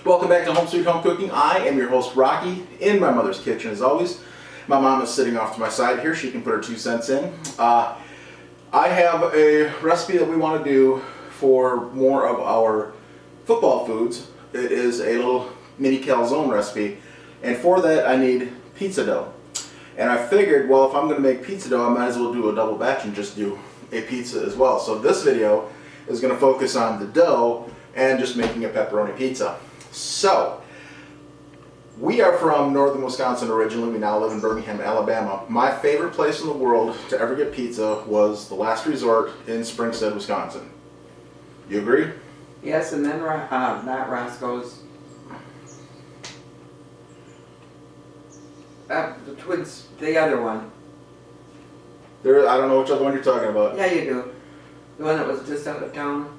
Welcome back to Home Sweet Home Cooking. I am your host Rocky in my mother's kitchen as always. My mom is sitting off to my side here. She can put her 2 cents in. I have a recipe that we want to do for more of our football foods. It is a little mini calzone recipe, and for that I need pizza dough. And I figured, well, if I'm going to make pizza dough, I might as well do a double batch and just do a pizza as well. So this video is going to focus on the dough and just making a pepperoni pizza. So, we are from northern Wisconsin originally. We now live in Birmingham, Alabama. My favorite place in the world to ever get pizza was the Last Resort in Springstead, Wisconsin. You agree? Yes, and then not Roscoe's. The Twins, the other one. I don't know which other one you're talking about. Yeah, you do. The one that was just out of town.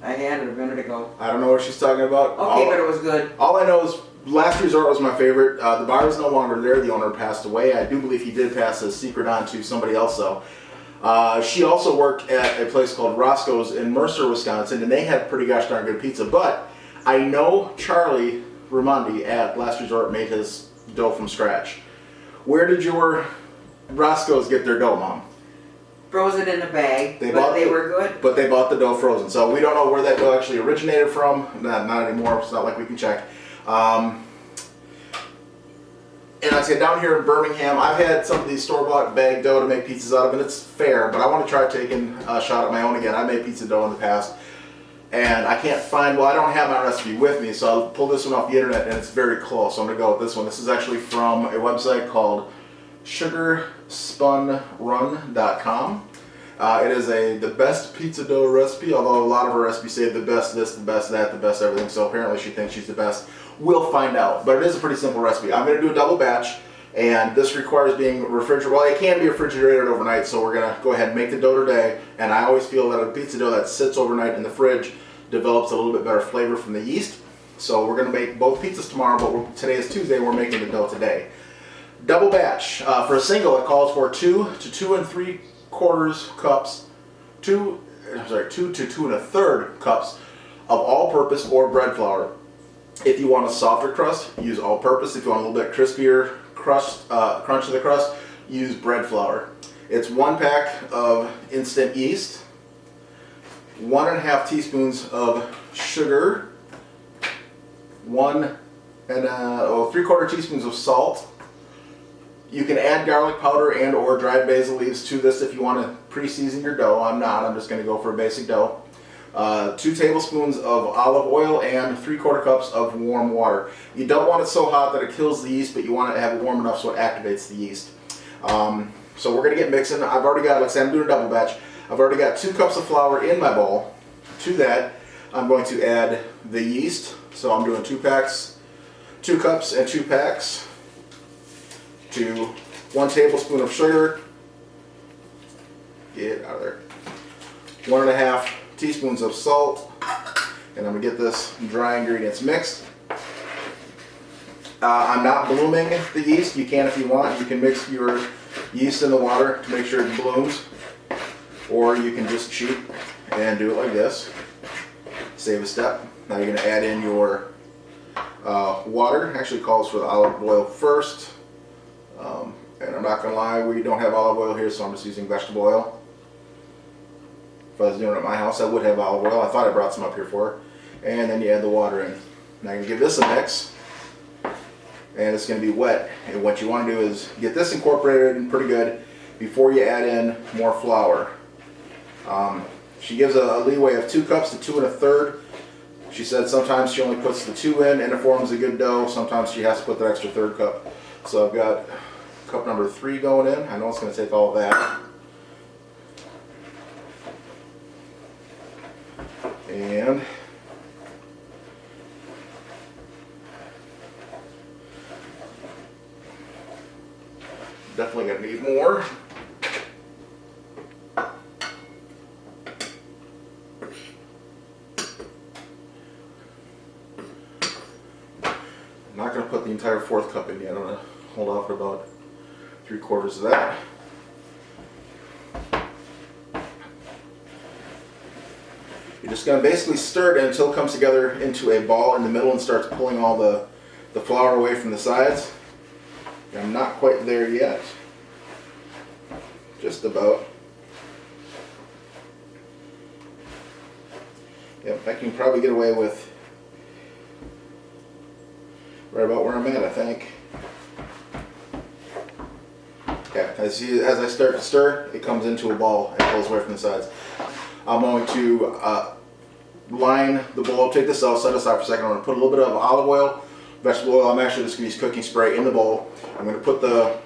I had it a minute ago. I don't know what she's talking about. Okay, but it was good. All I know is Last Resort was my favorite. The bar is no longer there. The owner passed away. I do believe he did pass his secret on to somebody else though. She also worked at a place called Roscoe's in Mercer, Wisconsin, and they had pretty gosh darn good pizza. But I know Charlie Raimondi at Last Resort made his dough from scratch. Where did your Roscoe's get their dough, Mom? Frozen in a bag, but they were good. But they bought the dough frozen. So we don't know where that dough actually originated from. Not anymore. It's not like we can check. And I'd say down here in Birmingham, I've had some of these store-bought bag dough to make pizzas out of, and it's fair, but I want to try taking a shot at my own again. I made pizza dough in the past, and I can't find, well, I don't have my recipe with me, so I'll pull this one off the internet, and it's very close. So I'm going to go with this one. This is actually from a website called sugarspunrun.com. It is the best pizza dough recipe, although a lot of her recipes say the best this, the best that, the best everything, so apparently she thinks she's the best. We'll find out, but it is a pretty simple recipe. I'm going to do a double batch, and this requires being refrigerated. Well, it can be refrigerated overnight, so we're going to go ahead and make the dough today, and I always feel that a pizza dough that sits overnight in the fridge develops a little bit better flavor from the yeast. So we're going to make both pizzas tomorrow, but today is Tuesday, and we're making the dough today. Double batch. For a single, it calls for 2 to 2 3/4 cups, 2 to 2 1/3 cups of all-purpose or bread flour. If you want a softer crust, use all-purpose. If you want a little bit crispier crunch of the crust, use bread flour. It's 1 pack of instant yeast, 1.5 teaspoons of sugar, 1 3/4 teaspoons of salt. You can add garlic powder and or dried basil leaves to this if you want to pre-season your dough. I'm not. I'm just going to go for a basic dough. 2 tablespoons of olive oil and 3/4 cups of warm water. You don't want it so hot that it kills the yeast, but you want it to have it warm enough so it activates the yeast. So we're going to get mixing. I've already got, like I said, I'm doing a double batch. I've already got 2 cups of flour in my bowl. To that, I'm going to add the yeast. So I'm doing 2 cups and 2 packs. To 1 tablespoon of sugar, get it out of there, 1.5 teaspoons of salt, and I'm going to get this dry ingredients mixed. I'm not blooming the yeast. You can if you want. You can mix your yeast in the water to make sure it blooms, or you can just cheat and do it like this. Save a step. Now you're going to add in your water. Actually calls for the olive oil first. And I'm not going to lie, we don't have olive oil here, so I'm just using vegetable oil. If I was doing it at my house, I would have olive oil. I thought I brought some up here for her. And then you add the water in. Now you can give this a mix, and it's going to be wet. And what you want to do is get this incorporated in pretty good before you add in more flour. She gives a leeway of 2 cups to 2 1/3. She said sometimes she only puts the 2 in and it forms a good dough. Sometimes she has to put the extra 1/3 cup. So I've got cup number 3 going in. I know it's going to take all of that. And definitely going to need more. I'm not going to put the entire 4th cup in yet. I'm going to hold off for about 3/4 of that. You're just going to basically stir it until it comes together into a ball in the middle and starts pulling all the flour away from the sides. I'm not quite there yet. Just about. Yep, I can probably get away with right about where I'm at, I think. Okay, as I start to stir, it comes into a ball and pulls away from the sides. I'm going to line the bowl, take this out, set this aside for a second. I'm going to put a little bit of olive oil, vegetable oil. I'm actually just going to use cooking spray in the bowl. I'm going to put the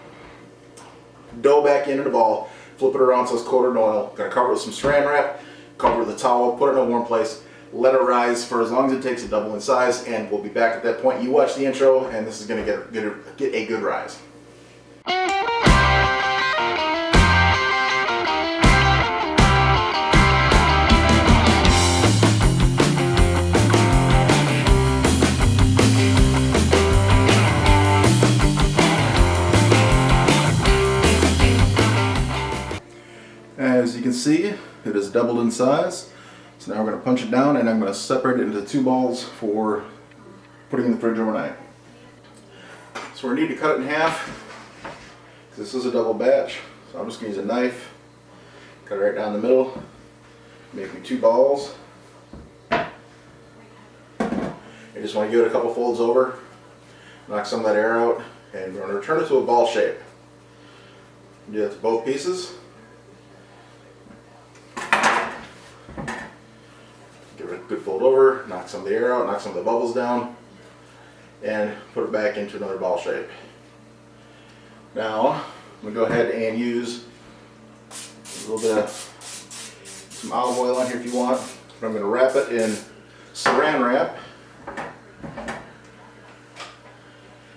dough back into the ball, flip it around so it's coated in oil. I'm going to cover it with some saran wrap, cover it with a towel, put it in a warm place, let it rise for as long as it takes to double in size, and we'll be back at that point. You watch the intro, and this is going to get a good rise. As you can see, it has doubled in size. So now we're going to punch it down, and I'm going to separate it into 2 balls for putting in the fridge overnight. So we need to cut it in half. This is a double batch, so I'm just going to use a knife, cut it right down the middle, make me 2 balls. I just want to give it a couple folds over, knock some of that air out, and we're going to return it to a ball shape. Do that to both pieces. Give it a good fold over, knock some of the air out, knock some of the bubbles down, and put it back into another ball shape. Now, I'm going to go ahead and use a little bit of some olive oil on here if you want. But I'm going to wrap it in saran wrap.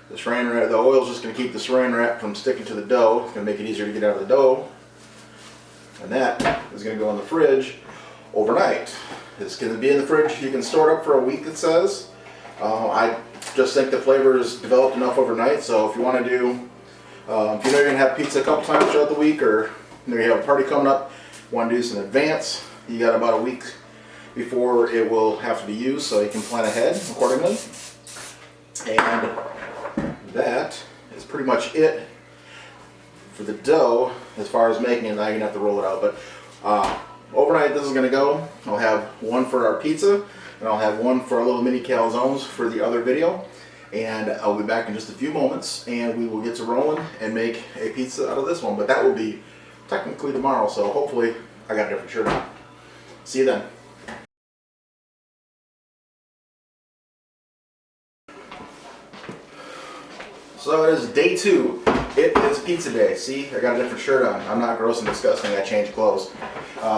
The saran wrap, the oil is just going to keep the saran wrap from sticking to the dough. It's going to make it easier to get out of the dough. And that is going to go in the fridge overnight. It's going to be in the fridge. You can store it up for a week, it says. I just think the flavor is developed enough overnight, so if you want to do, if you know you're going to have pizza a couple times throughout the week, or you have a party coming up, want to do this in advance, you got about a week before it will have to be used, so you can plan ahead accordingly. And that is pretty much it for the dough as far as making it. Now you're going to have to roll it out, but overnight this is going to go. I'll have one for our pizza, and I'll have one for our little mini calzones for the other video. And I'll be back in just a few moments, and we will get to rolling and make a pizza out of this one. But that will be technically tomorrow, so hopefully I got a different shirt on. See you then. So it is day 2. It is pizza day. See, I got a different shirt on. I'm not gross and disgusting. I changed clothes.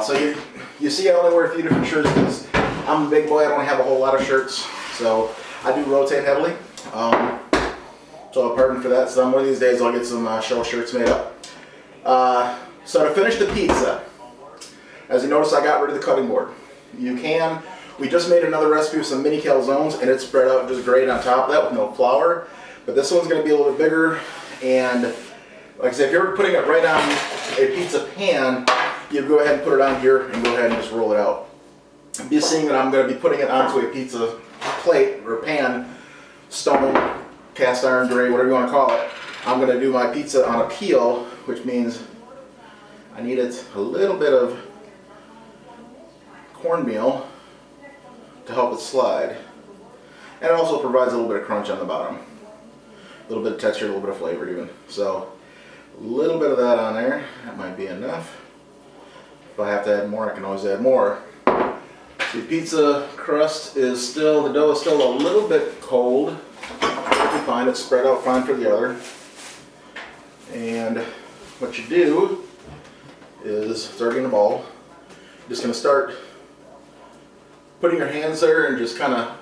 So you see I only wear a few different shirts because I'm a big boy. I don't have a whole lot of shirts. So I do rotate heavily. So pardon for that. So one of these days I'll get some shell shirts made up. So to finish the pizza, as you notice, I got rid of the cutting board. We just made another recipe with some mini calzones, and it's spread out just great on top of that with no flour. But this one's going to be a little bit bigger, and like I said, if you're putting it right on a pizza pan, you go ahead and put it on here and go ahead and just roll it out. Be seeing that I'm going to be putting it onto a pizza plate or pan, stone, cast iron, gray, whatever you want to call it. I'm going to do my pizza on a peel, which means I needed a little bit of cornmeal to help it slide. And it also provides a little bit of crunch on the bottom. A little bit of texture, a little bit of flavor even. So a little bit of that on there. That might be enough. If I have to add more, I can always add more. The pizza crust is still, the dough is still a little bit cold. Perfectly fine, it's spread out fine for the other. And what you do is, starting a ball, you're just going to start putting your hands there and just kind of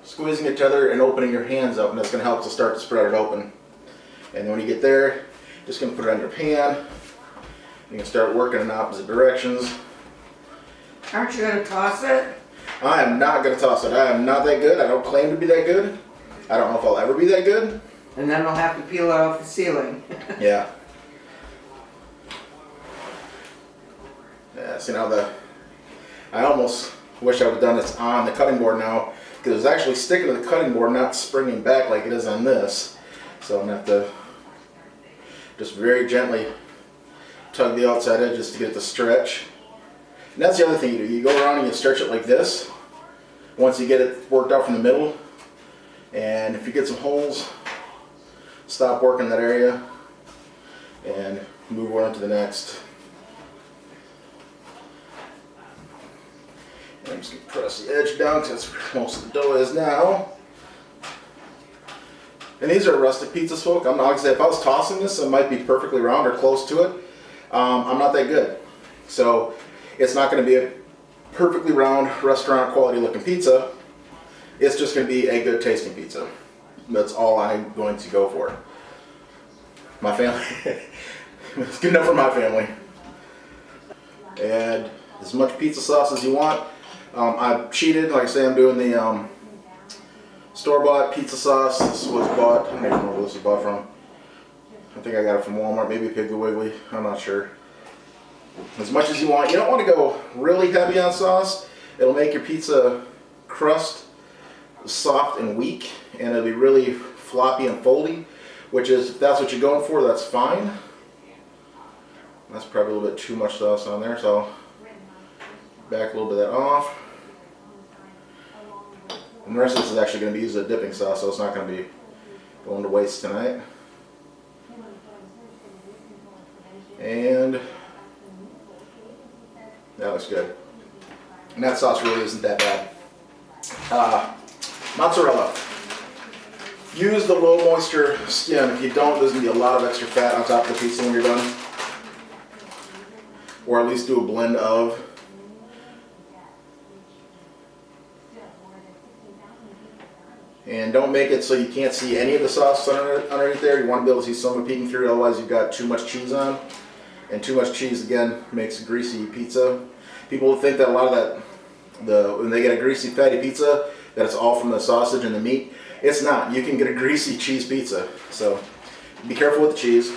squeezing it together and opening your hands up, and that's going to help to start to spread it open. And then when you get there, just going to put it on your pan. You can start working in opposite directions. Aren't you going to toss it? I am not going to toss it. I am not that good. I don't claim to be that good. I don't know if I'll ever be that good. And then we'll have to peel it off the ceiling. Yeah. Yeah, see now I almost wish I would have done this on the cutting board now, because it's actually sticking to the cutting board, not springing back like it is on this. So I'm going to have to just very gently tug the outside edges to get it to stretch. And that's the other thing you do. You go around and you stretch it like this. Once you get it worked out from the middle, and if you get some holes, stop working that area and move on to the next. And I'm just going to press the edge down because that's where most of the dough is now. And these are rustic pizza folk. I'm not going to say if I was tossing this, it might be perfectly round or close to it. I'm not that good. So it's not going to be a perfectly round restaurant quality looking pizza. It's just going to be a good tasting pizza. That's all I'm going to go for. My family. It's good enough for my family. Add as much pizza sauce as you want. I've cheated, like I say, I'm doing the store-bought pizza sauce. This was bought, I don't even know where this was bought from. I think I got it from Walmart, maybe Piggly Wiggly, I'm not sure. As much as you want. You don't want to go really heavy on sauce. It'll make your pizza crust soft and weak, and it'll be really floppy and foldy, which is, if that's what you're going for, that's fine. That's probably a little bit too much sauce on there, so I'll back a little bit of that off. And the rest of this is actually going to be used as a dipping sauce, so it's not going to be going to waste tonight. And that looks good. And that sauce really isn't that bad. Mozzarella. Use the low moisture skin. If you don't, there's going to be a lot of extra fat on top of the pizza when you're done. Or at least do a blend of. And don't make it so you can't see any of the sauce underneath there. You want to be able to see some of it peeking through, otherwise you've got too much cheese on. And too much cheese, again, makes a greasy pizza. People think that a lot of that, when they get a greasy fatty pizza, that it's all from the sausage and the meat. It's not. You can get a greasy cheese pizza. So be careful with the cheese.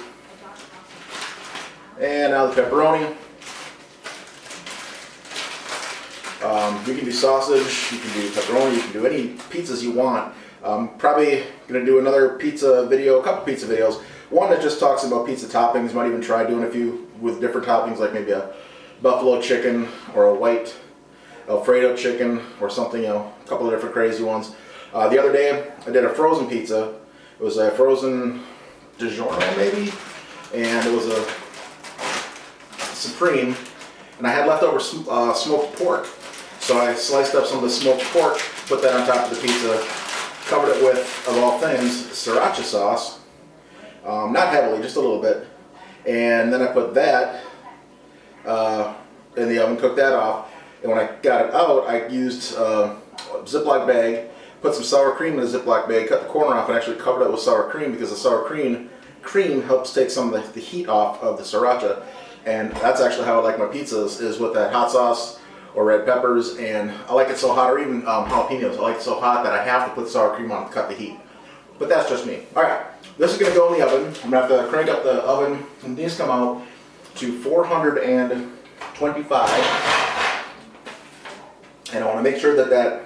And now the pepperoni. You can do sausage, you can do pepperoni, you can do any pizzas you want. Probably going to do another pizza video, a couple pizza videos. One that just talks about pizza toppings. Might even try doing a few with different toppings, like maybe a buffalo chicken or a white Alfredo chicken or something, a couple of different crazy ones. The other day I did a frozen pizza. It was a frozen DiGiorno maybe, and it was a Supreme, and I had leftover smoked pork. So I sliced up some of the smoked pork, put that on top of the pizza, covered it with, of all things, sriracha sauce. Not heavily, just a little bit. And then I put that in the oven, cooked that off. And when I got it out, I used a Ziploc bag, put some sour cream in a Ziploc bag, cut the corner off, and actually covered it with sour cream, because the sour cream helps take some of the heat off of the sriracha. And that's actually how I like my pizzas, is with that hot sauce or red peppers. And I like it so hot, or even jalapenos. I like it so hot that I have to put sour cream on to cut the heat. But that's just me. Alright, this is going to go in the oven. I'm going to have to crank up the oven, and these come out to 425. And I want to make sure that that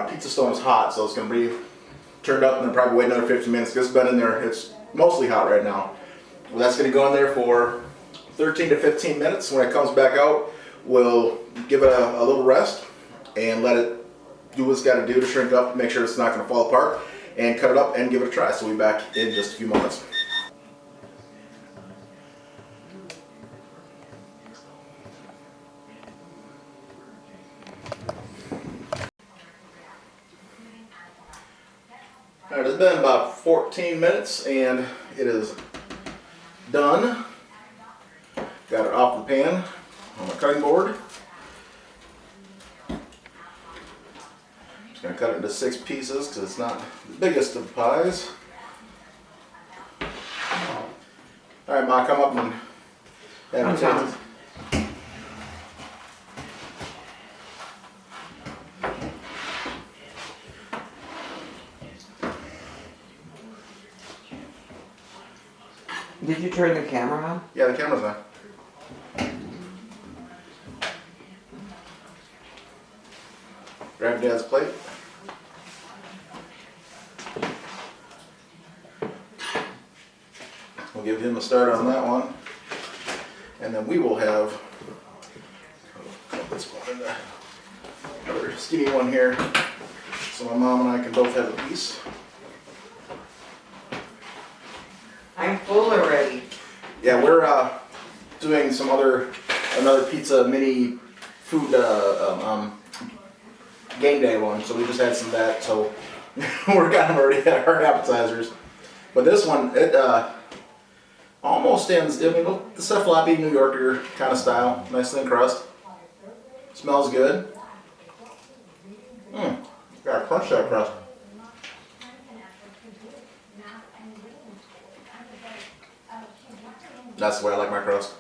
pizza stone is hot, so it's going to be turned up and then probably wait another 15 minutes. Because it's been in there, it's mostly hot right now. Well, that's going to go in there for 13 to 15 minutes. When it comes back out, we'll give it a little rest and let it do what it's got to do to shrink up, make sure it's not going to fall apart, and cut it up and give it a try. So we'll be back in just a few moments. Alright, it's been about 14 minutes and it is done. Got it off the pan on my cutting board. Just going to cut it into 6 pieces because it's not the biggest of pies. Alright, Ma, come up and have a taste. Did you turn the camera on? Yeah, the camera's on. Grab Dad's plate. We'll give him a start on that one. And then we will have this one, another skinny one here. So my mom and I can both have a piece. I'm full already. Yeah, we're doing another pizza mini food game day one. So we just had some of that. So we're kind of already at our appetizers. But this one, it almost stands. I mean, the floppy New Yorker kind of style, nice thin crust. Smells good. Gotta crunch that crust. That's the way I like my crust.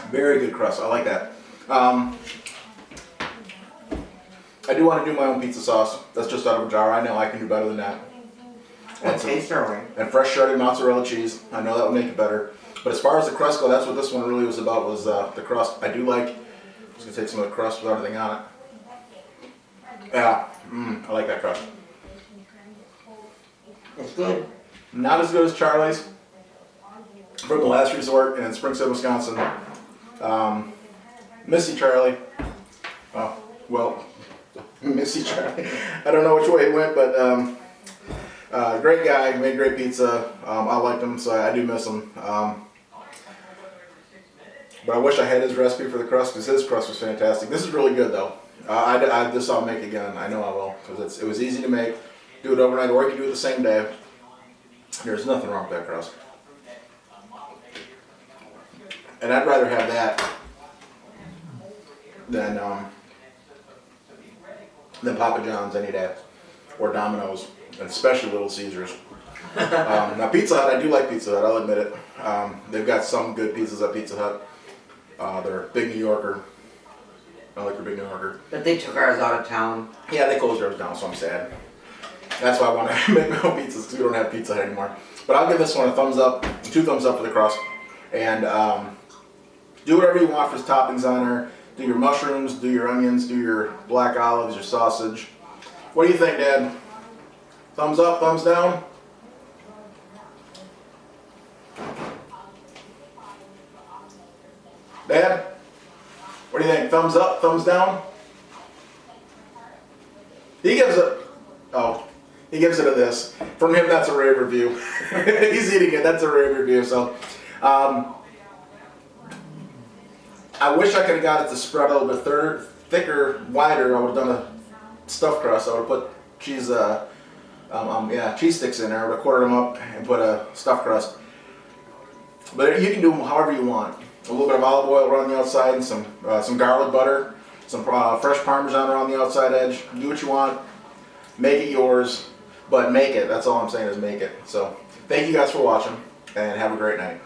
Very good crust. I like that. I do want to do my own pizza sauce. That's just out of a jar. I know I can do better than that. And fresh shredded mozzarella cheese. I know that would make it better. But as far as the crust go, that's what this one really was about, was the crust. I do like, I'm just going to take some of the crust with everything on it. Yeah, I like that crust. It's good. Not as good as Charlie's from the last resort in Springfield, Wisconsin. Missy Charlie. Oh, well, Missy Charlie. I don't know which way it went, but great guy, made great pizza. I liked him, so I do miss him. But I wish I had his recipe for the crust, because his crust was fantastic. This is really good, though. This I'll make again. I know I will, because it was easy to make. Do it overnight, or you can do it the same day. There's nothing wrong with that crust. And I'd rather have that than Papa John's any day, or Domino's, and especially Little Caesars. Now Pizza Hut, I do like Pizza Hut, I'll admit it. They've got some good pizzas at Pizza Hut. They're Big New Yorker. I like their Big New Yorker. But they took ours out of town. Yeah, they closed theirs down, so I'm sad. That's why I want to make my own pizzas, because we don't have Pizza Hut anymore. But I'll give this one a thumbs up, 2 thumbs up for the crust. And do whatever you want for toppings on there. Do your mushrooms, do your onions, do your black olives, your sausage. What do you think, Dad? Thumbs up, thumbs down? Dad? What do you think? Thumbs up, thumbs down? He gives it, he gives it a this. From him, that's a rave review. He's eating it, that's a rave review. So, I wish I could have got it to spread a little bit thicker, wider. I would have done a stuffed crust. I would have put cheese, cheese sticks in there. I would have quartered them up and put a stuffed crust. But you can do them however you want. A little bit of olive oil around the outside, and some garlic butter, some fresh Parmesan around the outside edge. Do what you want. Make it yours, but make it. That's all I'm saying, is make it. So thank you guys for watching, and have a great night.